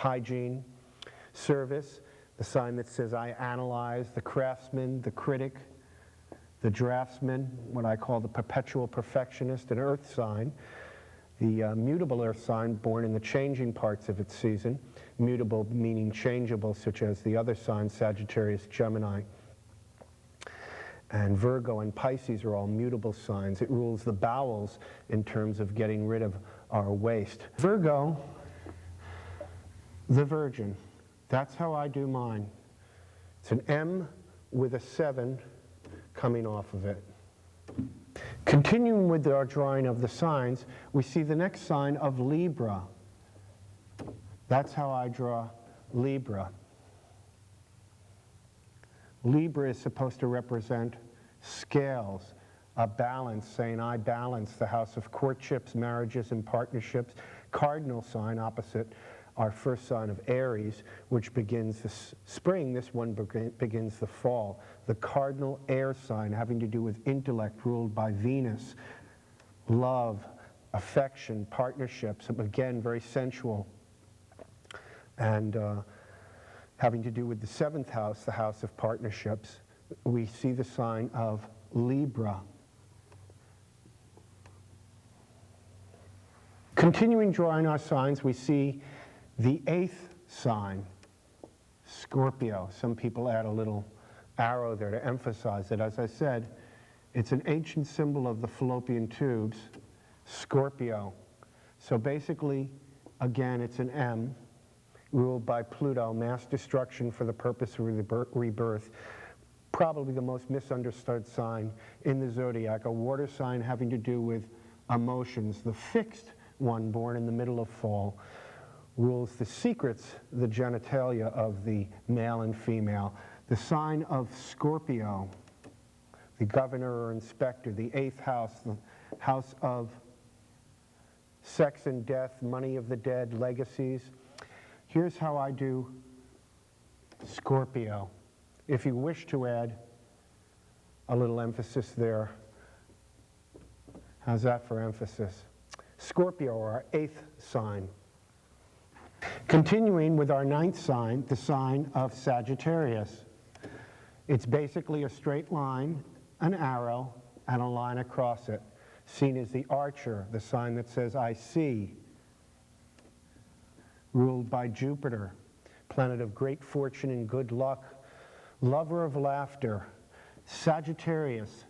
hygiene, service, the sign that says I analyze, the craftsman, the critic, the draftsman, what I call the perpetual perfectionist, an earth sign, the mutable earth sign born in the changing parts of its season, mutable meaning changeable, such as the other signs, Sagittarius, Gemini, and Virgo and Pisces are all mutable signs. It rules the bowels in terms of getting rid of our waste. Virgo, the Virgin. That's how I do mine. It's an M with a 7 coming off of it. Continuing with our drawing of the signs, we see the next sign of Libra. That's how I draw Libra. Libra is supposed to represent scales, a balance, saying I balance the house of courtships, marriages, and partnerships. Cardinal sign opposite our first sign of Aries, which begins the spring. This one begins the fall. The cardinal air sign having to do with intellect, ruled by Venus, love, affection, partnerships, again very sensual, and having to do with the 7th house, the house of partnerships. We see the sign of Libra. Continuing drawing our signs, we see the 8th sign, Scorpio. Some people add a little arrow there to emphasize it. As I said, it's an ancient symbol of the fallopian tubes, Scorpio. So basically, again, it's an M, ruled by Pluto, mass destruction for the purpose of rebirth. Probably the most misunderstood sign in the zodiac, a water sign having to do with emotions. The fixed one, born in the middle of fall, rules the secrets, the genitalia of the male and female. The sign of Scorpio, the governor or inspector, the 8th house, the house of sex and death, money of the dead, legacies. Here's how I do Scorpio. If you wish to add a little emphasis there, how's that for emphasis? Scorpio, our 8th sign. Continuing with our 9th sign, the sign of Sagittarius. It's basically a straight line, an arrow, and a line across it, seen as the archer, the sign that says I see, ruled by Jupiter, planet of great fortune and good luck, lover of laughter. Sagittarius,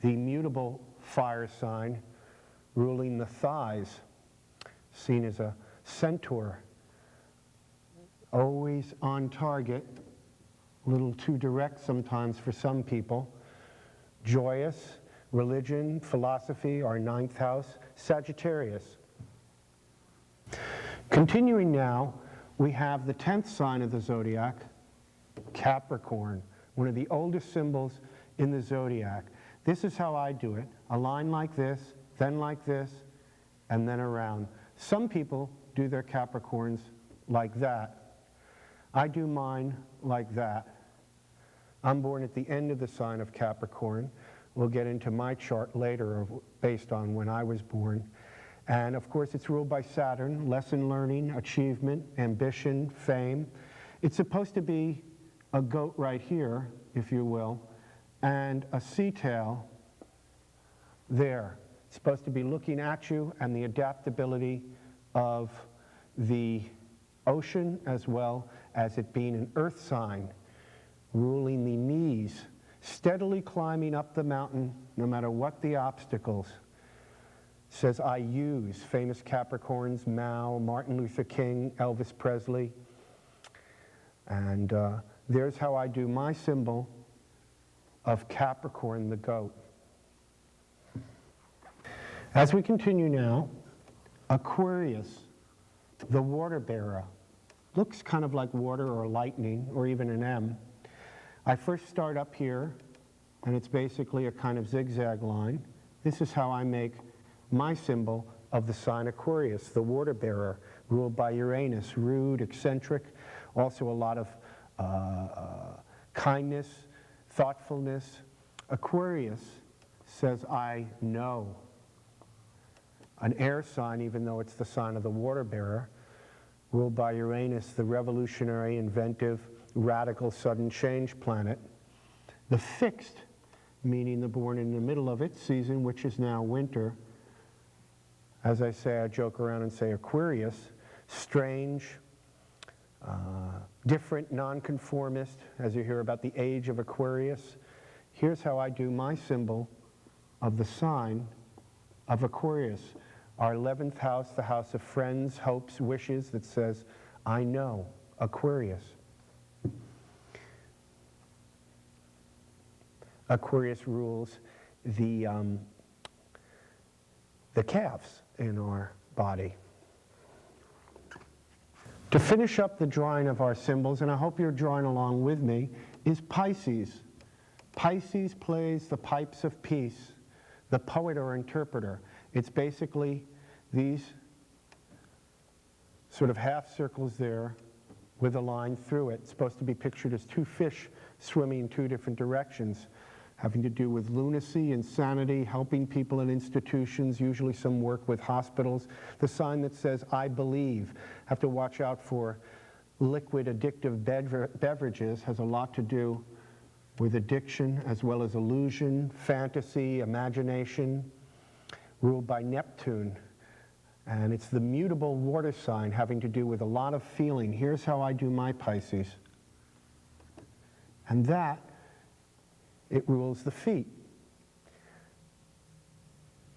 the mutable fire sign, ruling the thighs, seen as a centaur, always on target, a little too direct sometimes for some people. Joyous, religion, philosophy, our 9th house, Sagittarius. Continuing now, we have the 10th sign of the zodiac, Capricorn, one of the oldest symbols in the zodiac. This is how I do it, a line like this, and then around. Some people do their Capricorns like that. I do mine like that. I'm born at the end of the sign of Capricorn. We'll get into my chart later based on when I was born. And of course it's ruled by Saturn, lesson learning, achievement, ambition, fame. It's supposed to be a goat right here, if you will, and a sea tail there. It's supposed to be looking at you, and the adaptability of the ocean as well as it being an earth sign, ruling the knees, steadily climbing up the mountain no matter what the obstacles. Says I use, famous Capricorns, Mao, Martin Luther King, Elvis Presley. And there's how I do my symbol of Capricorn, the goat. As we continue now, Aquarius, the water bearer. Looks kind of like water or lightning or even an M. I first start up here, and it's basically a kind of zigzag line. This is how I make my symbol of the sign Aquarius, the water bearer, ruled by Uranus, rude, eccentric, also a lot of kindness, thoughtfulness. Aquarius says, I know. An air sign, even though it's the sign of the water bearer. ruled by Uranus, the revolutionary, inventive, radical, sudden change planet. The fixed, meaning the born in the middle of its season, which is now winter. As I say, I joke around and say Aquarius, strange, different, nonconformist, as you hear about the age of Aquarius. Here's how I do my symbol of the sign of Aquarius. Our 11th house, the house of friends, hopes, wishes, that says, I know, Aquarius. Aquarius rules the calves in our body. To finish up the drawing of our symbols, and I hope you're drawing along with me, is Pisces. Pisces plays the pipes of peace, the poet or interpreter. It's basically these sort of half circles there with a line through it. It's supposed to be pictured as two fish swimming in two different directions, having to do with lunacy, insanity, helping people in institutions, usually some work with hospitals. The sign that says, I believe. Have to watch out for liquid addictive beverages, has a lot to do with addiction as well as illusion, fantasy, imagination, ruled by Neptune. And it's the mutable water sign having to do with a lot of feeling. Here's how I do my Pisces. And that, it rules the feet.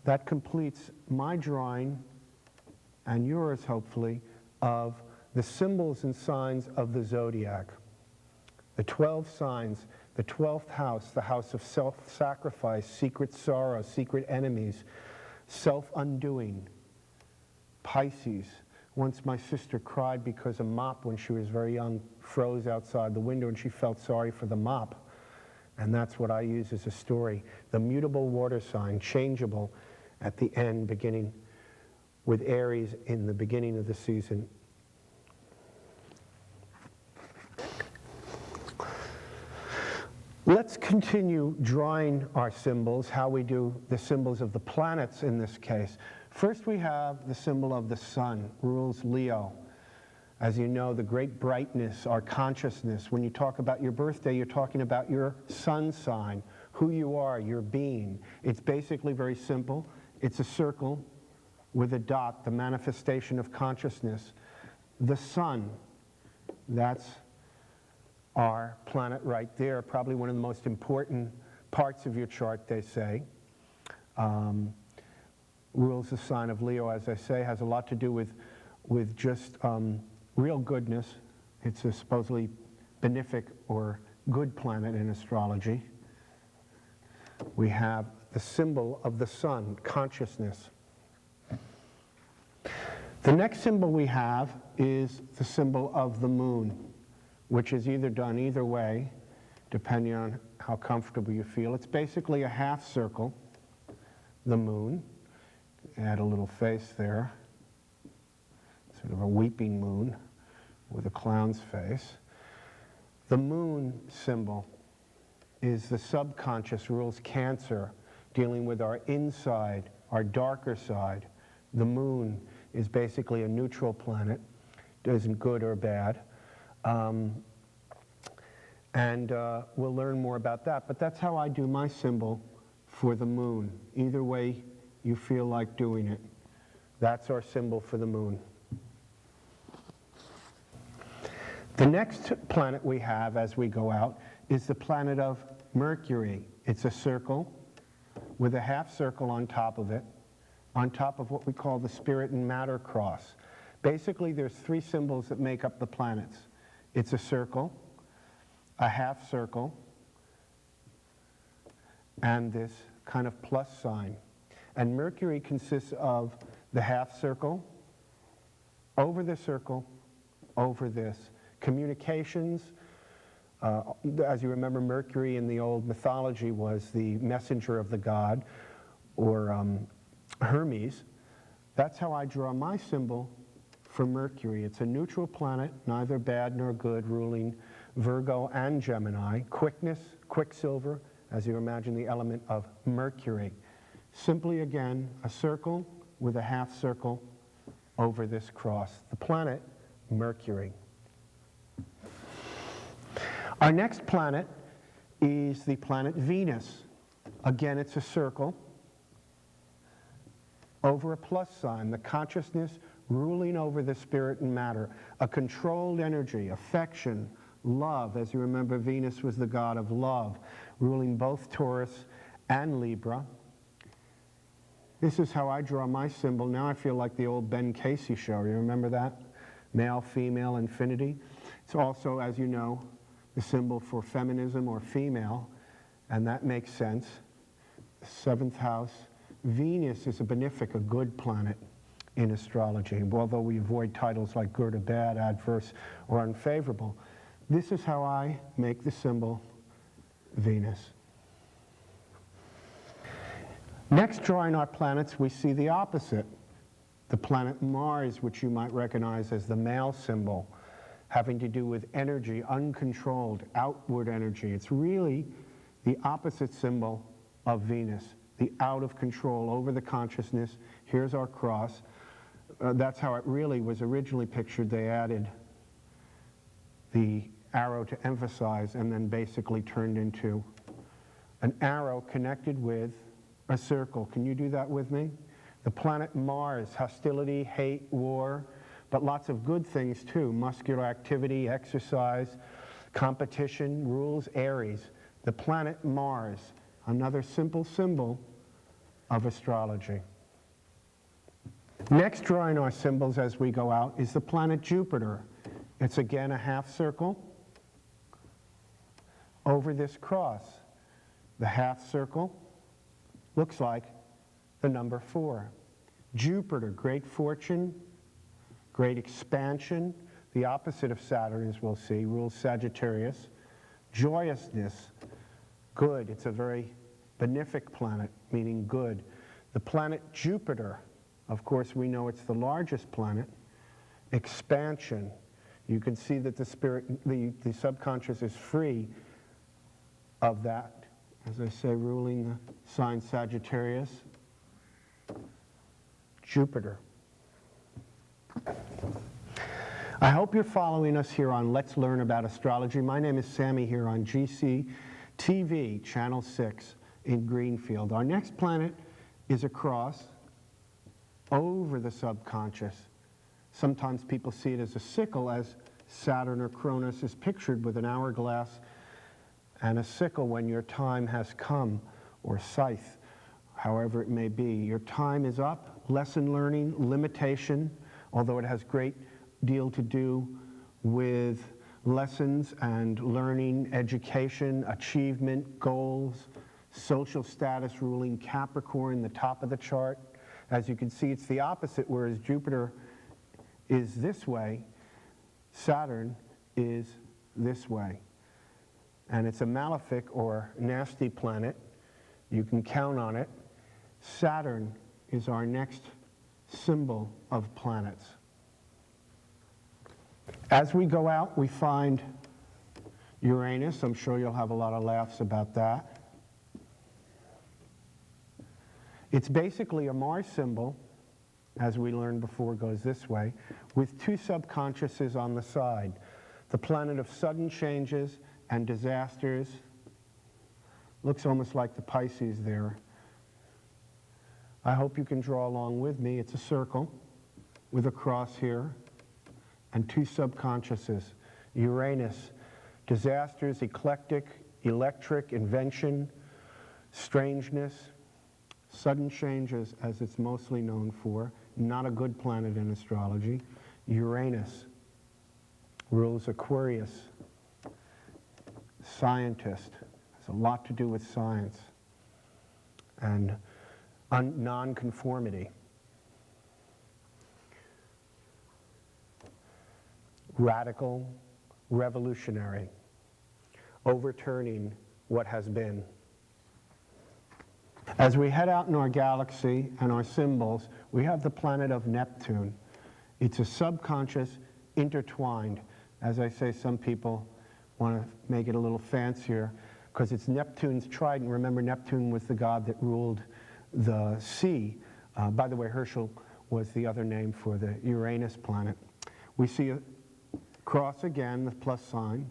That completes my drawing, and yours hopefully, of the symbols and signs of the zodiac. The 12 signs, the 12th house, the house of self-sacrifice, secret sorrow, secret enemies, self-undoing. Pisces. Once my sister cried because a mop, when she was very young, froze outside the window, and she felt sorry for the mop. And that's what I use as a story. The mutable water sign, changeable at the end, beginning with Aries in the beginning of the season. Let's continue drawing our symbols, how we do the symbols of the planets in this case. First we have the symbol of the sun, rules Leo. As you know, the great brightness, our consciousness. When you talk about your birthday, you're talking about your sun sign, who you are, your being. It's basically very simple. It's a circle with a dot, the manifestation of consciousness. The sun, that's our planet right there, probably one of the most important parts of your chart, they say. Rules the sign of Leo, as I say, has a lot to do with just real goodness. It's a supposedly benefic or good planet in astrology. We have the symbol of the sun, consciousness. The next symbol we have is the symbol of the moon, which is either done either way, depending on how comfortable you feel. It's basically a half circle, the moon. Add a little face there, sort of a weeping moon with a clown's face. The moon symbol is the subconscious, rules Cancer, dealing with our inside, our darker side. The moon is basically a neutral planet, isn't good or bad. We'll learn more about that, but that's how I do my symbol for the moon. Either way you feel like doing it. That's our symbol for the moon. The next planet we have as we go out is the planet of Mercury. It's a circle with a half circle on top of it, on top of what we call the spirit and matter cross. Basically, there's three symbols that make up the planets. It's a circle, a half circle, and this kind of plus sign. And Mercury consists of the half circle, over the circle, over this. Communications, as you remember, Mercury in the old mythology was the messenger of the god, or Hermes. That's how I draw my symbol for Mercury. It's a neutral planet, neither bad nor good, ruling Virgo and Gemini. Quickness, quicksilver, as you imagine the element of Mercury. Simply, again, a circle with a half circle over this cross. The planet, Mercury. Our next planet is the planet Venus. Again, it's a circle over a plus sign, the consciousness ruling over the spirit and matter, a controlled energy, affection, love. As you remember, Venus was the god of love, ruling both Taurus and Libra. This is how I draw my symbol. Now I feel like the old Ben Casey show. You remember that? Male, female, infinity. It's also, as you know, the symbol for feminism or female, and that makes sense. Seventh house. Venus is a benefic, a good planet in astrology. Although we avoid titles like good or bad, adverse or unfavorable, this is how I make the symbol Venus. Next, drawing our planets, we see the opposite. The planet Mars, which you might recognize as the male symbol, having to do with energy, uncontrolled, outward energy. It's really the opposite symbol of Venus, the out of control, over the consciousness. Here's our cross. That's how it really was originally pictured. They added the arrow to emphasize and then basically turned into an arrow connected with a circle. Can you do that with me? The planet Mars, hostility, hate, war, but lots of good things too. Muscular activity, exercise, competition, rules, Aries. The planet Mars, another simple symbol of astrology. Next, drawing our symbols as we go out, is the planet Jupiter. It's again a half circle over this cross. The half circle looks like the number 4. Jupiter, great fortune, great expansion. The opposite of Saturn, as we'll see, rules Sagittarius. Joyousness, good. It's a very benefic planet, meaning good. The planet Jupiter, of course, we know it's the largest planet. Expansion. You can see that the spirit, the subconscious is free of that. As I say, ruling the sign Sagittarius. Jupiter. I hope you're following us here on Let's Learn About Astrology. My name is Sammy here on GC TV, Channel 6 in Greenfield. Our next planet is a cross over the subconscious. Sometimes people see it as a sickle, as Saturn or Cronus is pictured with an hourglass and a sickle when your time has come, or scythe, however it may be. Your time is up, lesson learning, limitation, although it has great deal to do with lessons and learning, education, achievement, goals, social status ruling Capricorn, the top of the chart. As you can see, it's the opposite, whereas Jupiter is this way, Saturn is this way. And it's a malefic or nasty planet. You can count on it. Saturn is our next symbol of planets. As we go out, we find Uranus. I'm sure you'll have a lot of laughs about that. It's basically a Mars symbol, as we learned before, goes this way, with 2 subconsciouses on the side. The planet of sudden changes and disasters. Looks almost like the Pisces there. I hope you can draw along with me. It's a circle with a cross here and 2 subconsciouses. Uranus, disasters, eclectic, electric, invention, strangeness, sudden changes, as it's mostly known for. Not a good planet in astrology. Uranus rules Aquarius. Scientist, has a lot to do with science and non-conformity. Radical, revolutionary, overturning what has been. As we head out in our galaxy and our symbols, we have the planet of Neptune. It's a subconscious, intertwined. As I say, some people want to make it a little fancier because it's Neptune's trident. Remember, Neptune was the god that ruled the sea. By the way, Herschel was the other name for the Uranus planet. We see cross again, the plus sign,